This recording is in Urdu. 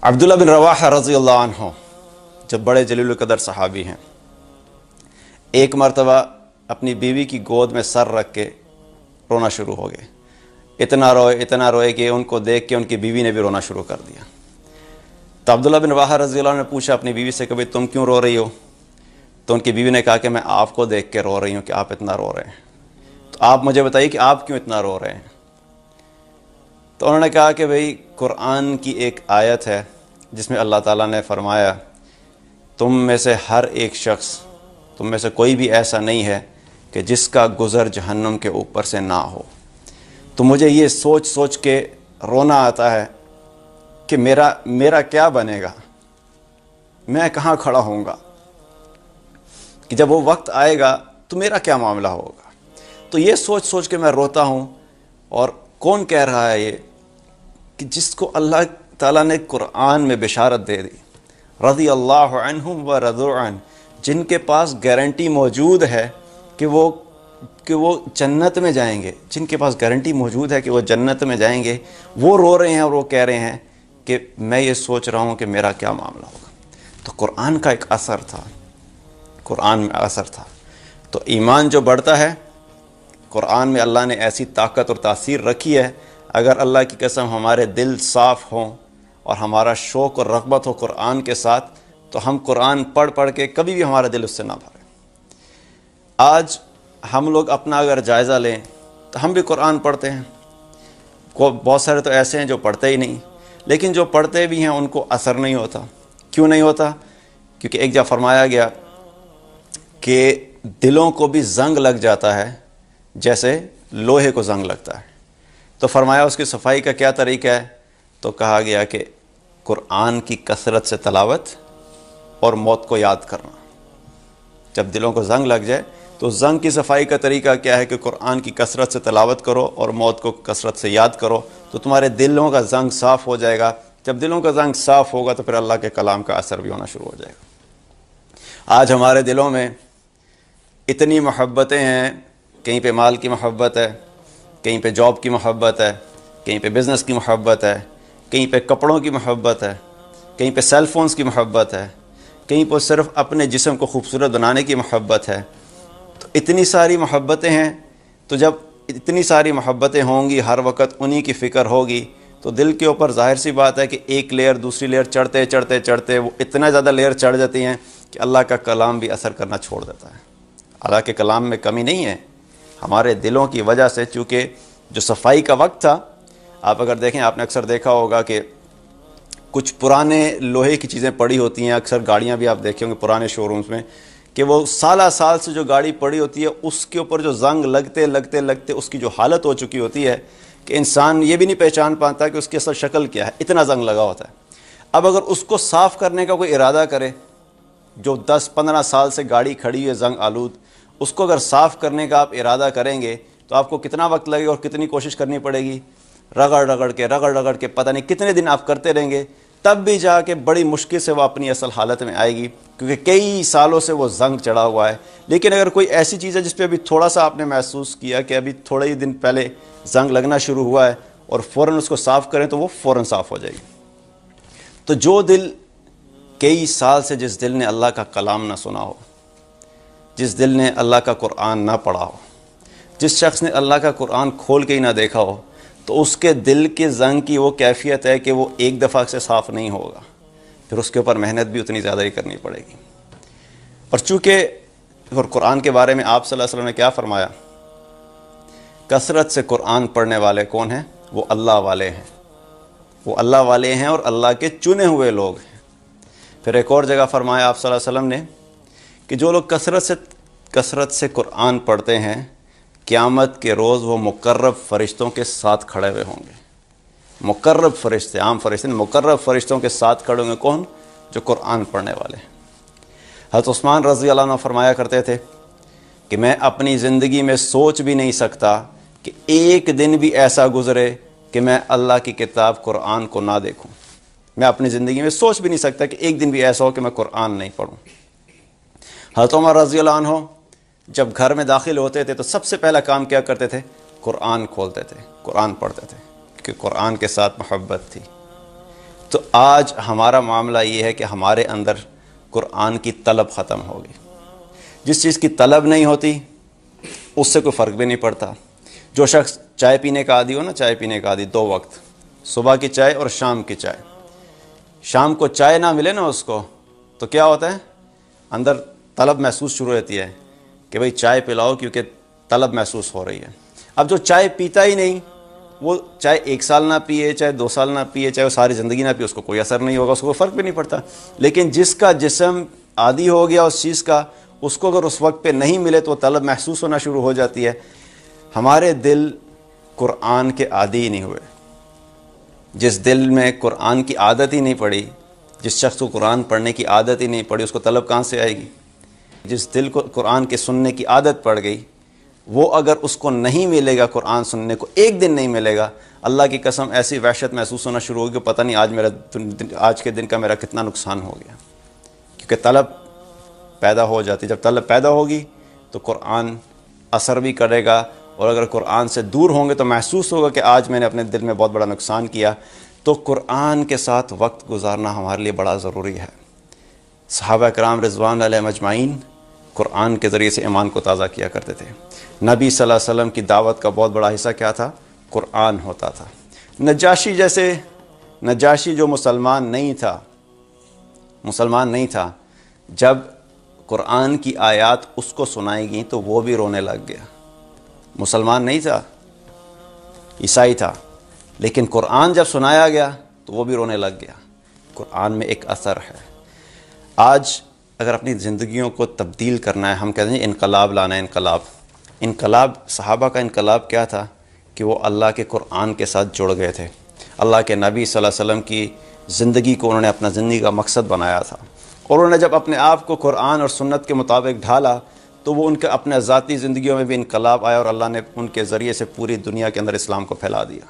عبداللہ بن رواحہ رضی اللہ عنہ جب بڑے جلیل القدر صحابی ہیں، ایک مرتبہ اپنی بیوی کی گود میں سر رکھ کے رونا شروع ہو گئے۔ اتنا روئے کہ ان کو دیکھ کے ان کی بیوی نے بھی رونا شروع کر دیا۔ تو عبداللہ بن رواحہ رضی اللہ عنہ نے پوچھا اپنی بیوی سے کہ بھئی تم کیوں رو رہی ہو؟ تو ان کی بیوی نے کہا کہ میں آپ کو دیکھ کے رو رہی ہوں کہ آپ اتنا رو رہے ہیں، تو آپ مجھے بتائیے کہ آپ کیوں اتنا رو رہے ہیں؟ تو انہوں نے کہا کہ بھئی قرآن کی ایک آیت ہے جس میں اللہ تعالیٰ نے فرمایا تم میں سے ہر ایک شخص، تم میں سے کوئی بھی ایسا نہیں ہے کہ جس کا گزر جہنم کے اوپر سے نہ ہو۔ تو مجھے یہ سوچ سوچ کے رونا آتا ہے کہ میرا کیا بنے گا، میں کہاں کھڑا ہوں گا، کہ جب وہ وقت آئے گا تو میرا کیا معاملہ ہوگا۔ تو یہ سوچ سوچ کے میں روتا ہوں۔ اور کون کہہ رہا ہے یہ کہ جس کو اللہ تعالیٰ نے قرآن میں بشارت دے دی، رضی اللہ عنہم و رضوا عنہ، جن کے پاس گارنٹی موجود ہے کہ وہ جنت میں جائیں گے، جن کے پاس گارنٹی موجود ہے کہ وہ جنت میں جائیں گے، وہ رو رہے ہیں اور وہ کہہ رہے ہیں کہ میں یہ سوچ رہا ہوں کہ میرا کیا معاملہ ہوگا۔ تو قرآن کا ایک اثر تھا، قرآن میں اثر تھا۔ تو ایمان جو بڑھتا ہے، قرآن میں اللہ نے ایسی طاقت اور تاثیر رکھی ہے، اگر اللہ کی قسم ہمارے دل صاف ہوں اور ہمارا شوق اور رغبت ہو قرآن کے ساتھ، تو ہم قرآن پڑھ کے کبھی بھی ہمارا دل اس سے نہ بھرے۔ آج ہم لوگ اپنا اگر جائزہ لیں تو ہم بھی قرآن پڑھتے ہیں، بہت سارے تو ایسے ہیں جو پڑھتے ہی نہیں، لیکن جو پڑھتے بھی ہیں ان کو اثر نہیں ہوتا۔ کیوں نہیں ہوتا؟ کیونکہ ایک جگہ فرمایا گیا کہ دلوں کو بھی زنگ لگ جاتا ہے جیسے لوہے کو زنگ لگتا ہے۔ تو فرمایا اس کی صفائی کا کیا طریقہ ہے؟ تو کہا گیا کہ قرآن کی کثرت سے تلاوت اور موت کو یاد کرنا۔ جب دلوں کو زنگ لگ جائے تو زنگ کی صفائی کا طریقہ کیا ہے کہ قرآن کی کثرت سے تلاوت کرو اور موت کو کثرت سے یاد کرو، تو تمہارے دلوں کا زنگ صاف ہو جائے گا۔ جب دلوں کا زنگ صاف ہوگا تو پھر اللہ کے کلام کا اثر بھی ہونا شروع ہو جائے گا۔ آج ہمارے دلوں میں اتنی محبتیں ہیں، کہیں پہ مال کی محبت ہے، کہیں پہ جاب کی محبت ہے، کہیں پہ بزنس کی محبت ہے، کہیں پہ کپڑوں کی محبت ہے، کہیں پہ سیل فونز کی محبت ہے، کہیں پہ صرف اپنے جسم کو خوبصورت بنانے کی محبت ہے۔ تو اتنی ساری محبتیں ہیں، تو جب اتنی ساری محبتیں ہوں گی، ہر وقت انہی کی فکر ہوگی، تو دل کے اوپر ظاہر سی بات ہے کہ ایک لیئر دوسری لیئر چڑھتے وہ اتنا زیادہ لیئر چڑھ جاتی ہیں کہ اللہ کا کلام بھی اثر کرنا چھوڑ دیتا ہے۔ اللہ کے کلام میں کمی نہیں ہے، ہمارے دلوں کی وجہ سے، چونکہ جو صفائی کا وقت تھا، آپ اگر دیکھیں، آپ نے اکثر دیکھا ہوگا کہ کچھ پرانے لوہے کی چیزیں پڑی ہوتی ہیں، اکثر گاڑیاں بھی آپ دیکھیں گے پرانے شو رومز میں، کہ وہ سالہ سال سے جو گاڑی پڑی ہوتی ہے اس کے اوپر جو زنگ لگتے اس کی جو حالت ہو چکی ہوتی ہے کہ انسان یہ بھی نہیں پہچان پاتا کہ اس کی اصل شکل کیا ہے، اتنا زنگ لگا ہوتا ہے۔ اب اگر اس کو صاف کرنے کا کوئی ارادہ کرے، جو 10-15 سال سے گاڑی کھڑی ہے زنگ آلود، اس کو اگر صاف کرنے کا آپ ارادہ کریں گے تو آپ کو کتنا وقت لگے گا اور کتنی کوشش کرنی پڑے گی؟ رگڑ کے پتہ نہیں کتنے دن آپ کرتے رہیں گے، تب بھی جا کے بڑی مشکل سے وہ اپنی اصل حالت میں آئے گی، کیونکہ کئی سالوں سے وہ زنگ چڑھا ہوا ہے۔ لیکن اگر کوئی ایسی چیز ہے جس پہ ابھی تھوڑا سا آپ نے محسوس کیا کہ ابھی تھوڑے ہی دن پہلے زنگ لگنا شروع ہوا ہے اور فوراً اس کو صاف کریں تو وہ فوراً صاف ہو جائے گی۔ تو جو دل کئی سال سے، جس دل نے اللہ کا کلام نہ سنا ہو، جس دل نے اللہ کا قرآن نہ پڑھا ہو، جس شخص نے اللہ کا قرآن کھول کے ہی نہ دیکھا ہو، تو اس کے دل کے زنگ کی وہ کیفیت ہے کہ وہ ایک دفعہ سے صاف نہیں ہوگا، پھر اس کے اوپر محنت بھی اتنی زیادہ ہی کرنی پڑے گی۔ اور چونکہ قرآن کے بارے میں آپ صلی اللہ علیہ وسلم نے کیا فرمایا؟ کثرت سے قرآن پڑھنے والے کون ہیں؟ وہ اللہ والے ہیں، وہ اللہ والے ہیں اور اللہ کے چنے ہوئے لوگ ہیں۔ پھر ایک اور جگہ فرمایا آپ صلی اللہ علیہ وسلم نے کہ جو لوگ کثرت سے قرآن پڑھتے ہیں، قیامت کے روز وہ مقرب فرشتوں کے ساتھ کھڑے ہوئے ہوں گے۔ مقرب فرشتے، عام فرشتے، مقرب فرشتوں کے ساتھ کھڑے ہوں گے۔ کون؟ جو قرآن پڑھنے والے ہیں۔ حضرت عثمان رضی اللہ عنہ فرمایا کرتے تھے کہ میں اپنی زندگی میں سوچ بھی نہیں سکتا کہ ایک دن بھی ایسا گزرے کہ میں اللہ کی کتاب قرآن کو نہ دیکھوں۔ میں اپنی زندگی میں سوچ بھی نہیں سکتا کہ ایک دن بھی ایسا ہو کہ میں قرآن نہیں پڑھوں۔ حضرت عمر رضی اللہ عنہ جب گھر میں داخل ہوتے تھے تو سب سے پہلا کام کیا کرتے تھے؟ قرآن کھولتے تھے، قرآن پڑھتے تھے، کہ قرآن کے ساتھ محبت تھی۔ تو آج ہمارا معاملہ یہ ہے کہ ہمارے اندر قرآن کی طلب ختم ہو گئی. جس چیز کی طلب نہیں ہوتی اس سے کوئی فرق بھی نہیں پڑتا. جو شخص چائے پینے کا عادی ہو نا، چائے پینے کا عادی 2 وقت، صبح کی چائے اور شام کی چائے، شام کو چائے نہ ملے نا اس کو تو کیا ہوتا ہے، اندر طلب محسوس شروع ہوتی ہے کہ بھئی چائے پلاؤ کیونکہ طلب محسوس ہو رہی ہے. اب جو چائے پیتا ہی نہیں، وہ چاہے 1 سال نہ پیے، چاہے 2 سال نہ پیے، چاہے وہ ساری زندگی نہ پیے، اس کو کوئی اثر نہیں ہوگا، اس کو فرق بھی نہیں پڑتا. لیکن جس کا جسم عادی ہو گیا اس چیز کا، اس کو اگر اس وقت پہ نہیں ملے تو وہ طلب محسوس ہونا شروع ہو جاتی ہے. ہمارے دل قرآن کے عادی ہی نہیں ہوئے. جس دل میں قرآن کی عادت ہی نہیں پڑی، جس شخص کو قرآن پڑھنے کی عادت ہی نہیں پڑی، اس کو طلب کہاں سے آئے گی؟ جس دل کو قرآن کے سننے کی عادت پڑ گئی، وہ اگر اس کو نہیں ملے گا، قرآن سننے کو ایک دن نہیں ملے گا، اللہ کی قسم ایسی وحشت محسوس ہونا شروع ہوگی کہ پتہ نہیں آج کے دن کا میرا کتنا نقصان ہو گیا. کیونکہ طلب پیدا ہو جاتی. جب طلب پیدا ہوگی تو قرآن اثر بھی کرے گا، اور اگر قرآن سے دور ہوں گے تو محسوس ہوگا کہ آج میں نے اپنے دل میں بہت بڑا نقصان کیا. تو قرآن کے ساتھ وقت گزارنا ہمارے لیے بڑا ضروری ہے. صحابہ کرام رضوان علیہم اجمعین قرآن کے ذریعے سے ایمان کو تازہ کیا کرتے تھے. نبی صلی اللہ علیہ وسلم کی دعوت کا بہت بڑا حصہ کیا تھا؟ قرآن ہوتا تھا. نجاشی جو مسلمان نہیں تھا، جب قرآن کی آیات اس کو سنائی گئیں تو وہ بھی رونے لگ گیا. مسلمان نہیں تھا، عیسائی تھا، لیکن قرآن جب سنایا گیا تو وہ بھی رونے لگ گیا. قرآن میں ایک اثر ہے. آج اگر اپنی زندگیوں کو تبدیل کرنا ہے، ہم کہتے ہیں انقلاب لانا ہے. انقلاب صحابہ کا انقلاب کیا تھا کہ وہ اللہ کے قرآن کے ساتھ جڑ گئے تھے. اللہ کے نبی صلی اللہ علیہ وسلم کی زندگی کو انہوں نے اپنا زندگی کا مقصد بنایا تھا، اور انہوں نے جب اپنے آپ کو قرآن اور سنت کے مطابق ڈھالا تو وہ ان کے اپنے ذاتی زندگیوں میں بھی انقلاب آیا، اور اللہ نے ان کے ذریعے سے پوری دنیا کے اندر اسلام کو پھیلا دیا.